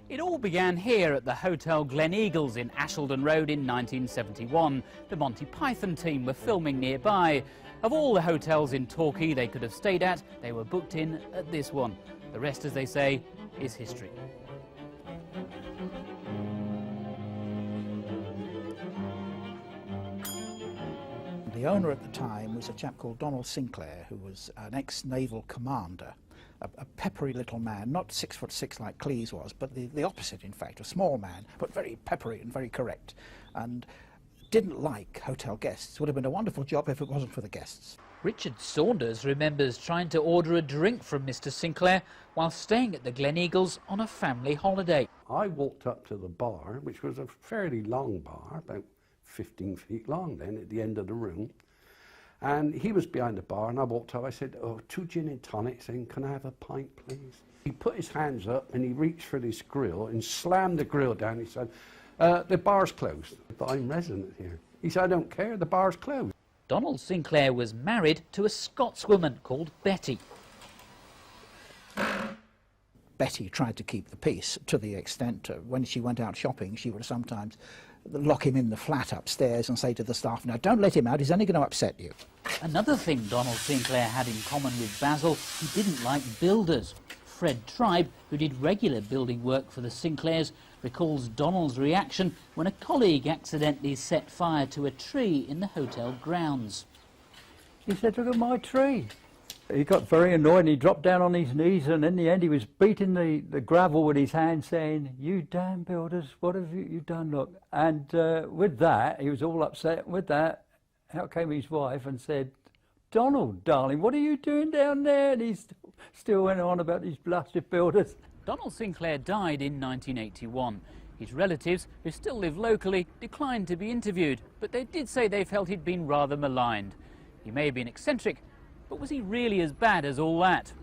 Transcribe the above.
It all began here at the Hotel Gleneagles in Asheldon Road in 1971. The Monty Python team were filming nearby. Of all the hotels in Torquay they could have stayed at, they were booked in at this one. The rest, as they say, is history. The owner at the time was a chap called Donald Sinclair, who was an ex-naval commander, a peppery little man, not 6'6" like Cleese was, but the opposite, in fact, a small man, but very peppery and very correct, and didn't like hotel guests. Would have been a wonderful job if it wasn't for the guests. Richard Saunders remembers trying to order a drink from Mr. Sinclair while staying at the Gleneagles on a family holiday. I walked up to the bar, which was a fairly long bar, about 15 feet long then, at the end of the room. And he was behind the bar, and I walked up. I said, "Oh, 2 gin and tonics, and can I have a pint, please?" He put his hands up, and he reached for this grill and slammed the grill down. He said, "The bar's closed." But I'm resident here. He said, "I don't care, the bar's closed." Donald Sinclair was married to a Scotswoman called Betty. Betty tried to keep the peace to the extent when she went out shopping, she would sometimes lock him in the flat upstairs and say to the staff, "Now don't let him out, he's only going to upset you." Another thing Donald Sinclair had in common with Basil, he didn't like builders. Fred Tribe, who did regular building work for the Sinclairs, recalls Donald's reaction when a colleague accidentally set fire to a tree in the hotel grounds. He said, "Look at my tree." He got very annoyed and he dropped down on his knees, and in the end he was beating the gravel with his hand, saying, "You damn builders, what have you done, look?" And with that, he was all upset. With that, out came his wife and said, "Donald, darling, what are you doing down there?" And he still went on about these blasted builders. Donald Sinclair died in 1981. His relatives, who still live locally, declined to be interviewed, but they did say they felt he'd been rather maligned. He may have been eccentric, but was he really as bad as all that?